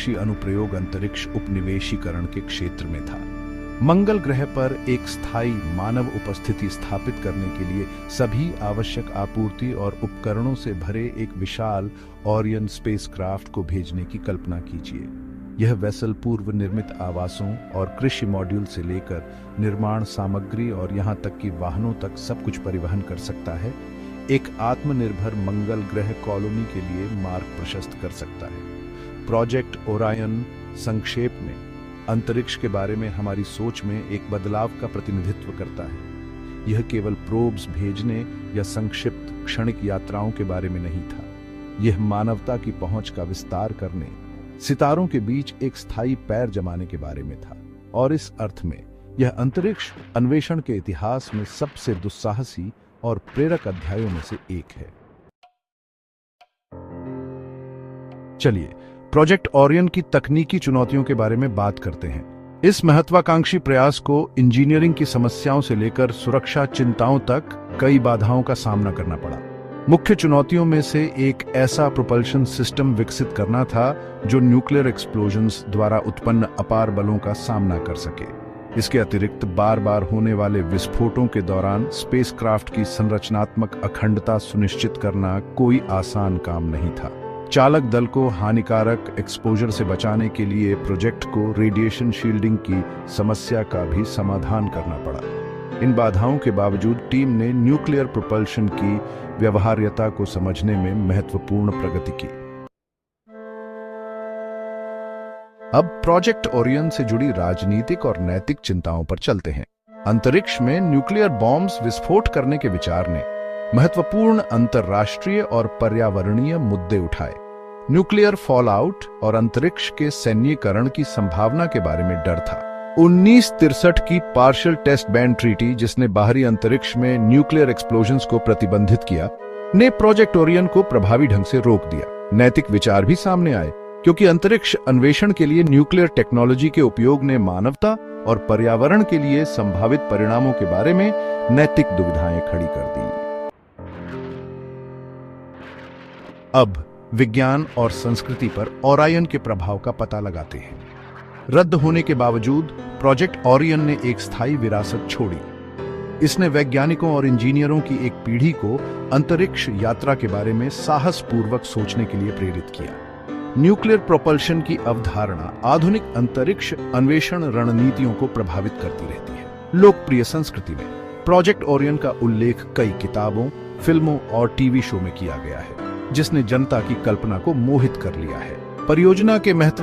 महत्वाकांक्षी अनुप्रयोग अंतरिक्ष उपनिवेशीकरण के क्षेत्र में था। मंगल ग्रह पर एक स्थायी मानव उपस्थिति स्थापित करने के लिए सभी आवश्यक आपूर्ति और उपकरणों से भरे एक विशाल ओरियन स्पेसक्राफ्ट को भेजने की कल्पना कीजिए। यह वेसल पूर्व निर्मित आवासों और कृषि मॉड्यूल से लेकर निर्माण सामग्री और यहां तक कि वाहनों तक सब कुछ परिवहन कर सकता है। एक आत्मनिर्भर मंगल ग्रह कॉलोनी के लिए मार्ग प्रशस्त कर सकता है। प्रोजेक्ट ओरायन संक्षेप में अंतरिक्ष के बारे में हमारी सोच में एक बदलाव का प्रतिनिधित्व करता है। यह केवल प्रोब्स भेजने या संक्षिप्त क्षणिक यात्राओं के बारे में नहीं था। यह मानवता की पहुंच का विस्तार करने, सितारों के बीच एक स्थायी पैर जमाने के बारे में था। और इस अर्थ में यह अंतरिक्ष अन्वेषण के इतिहास में सबसे दुस्साहसी और प्रेरक अध्यायों में से एक है। चलिए प्रोजेक्ट ओरियन की तकनीकी चुनौतियों के बारे में बात करते हैं। इस महत्वाकांक्षी प्रयास को इंजीनियरिंग की समस्याओं से लेकर सुरक्षा चिंताओं तक कई बाधाओं का सामना करना पड़ा। मुख्य चुनौतियों में से एक ऐसा प्रोपल्शन सिस्टम विकसित करना था जो न्यूक्लियर एक्सप्लोजन्स द्वारा उत्पन्न अपार बलों का सामना कर सके। इसके अतिरिक्त बार बार होने वाले विस्फोटों के दौरान स्पेसक्राफ्ट की संरचनात्मक अखंडता सुनिश्चित करना कोई आसान काम नहीं था। चालक दल को हानिकारक एक्सपोजर से बचाने के लिए प्रोजेक्ट को रेडिएशन शील्डिंग की समस्या का भी समाधान करना पड़ा। इन बाधाओं के बावजूद टीम ने न्यूक्लियर प्रोपल्शन की व्यवहार्यता को समझने में महत्वपूर्ण प्रगति की। अब प्रोजेक्ट ओरियन से जुड़ी राजनीतिक और नैतिक चिंताओं पर चलते हैं। अंतरिक्ष में न्यूक्लियर बॉम्ब्स विस्फोट करने के विचार ने महत्वपूर्ण अंतर्राष्ट्रीय और पर्यावरणीय मुद्दे उठाए। न्यूक्लियर फॉलआउट और अंतरिक्ष के सैन्यीकरण की संभावना के बारे में डर था। 1963 की पार्शियल टेस्ट बैन ट्रीटी, जिसने बाहरी अंतरिक्ष में न्यूक्लियर एक्सप्लोजन्स को प्रतिबंधित किया, ने प्रोजेक्ट ओरियन को प्रभावी ढंग से रोक दिया। नैतिक विचार भी सामने आए, क्योंकि अंतरिक्ष अन्वेषण के लिए न्यूक्लियर टेक्नोलॉजी के उपयोग ने मानवता और पर्यावरण के लिए संभावित परिणामों के बारे में नैतिक दुविधाएं खड़ी कर दी। अब विज्ञान और संस्कृति पर ओरायन के प्रभाव का पता लगाते हैं। रद्द होने के बावजूद प्रोजेक्ट ओरियन ने एक स्थायी विरासत छोड़ी। इसने वैज्ञानिकों और इंजीनियरों की एक पीढ़ी को अंतरिक्ष यात्रा के बारे में साहसपूर्वक सोचने के लिए प्रेरित किया। न्यूक्लियर प्रोपल्शन की अवधारणा आधुनिक अंतरिक्ष अन्वेषण रणनीतियों को प्रभावित करती रहती है। लोकप्रिय संस्कृति में प्रोजेक्ट ओरियन का उल्लेख कई किताबों, फिल्मों और टीवी शो में किया गया है, जिसने जनता की कल्पना को मोहित कर लिया है। परियोजना के महत्व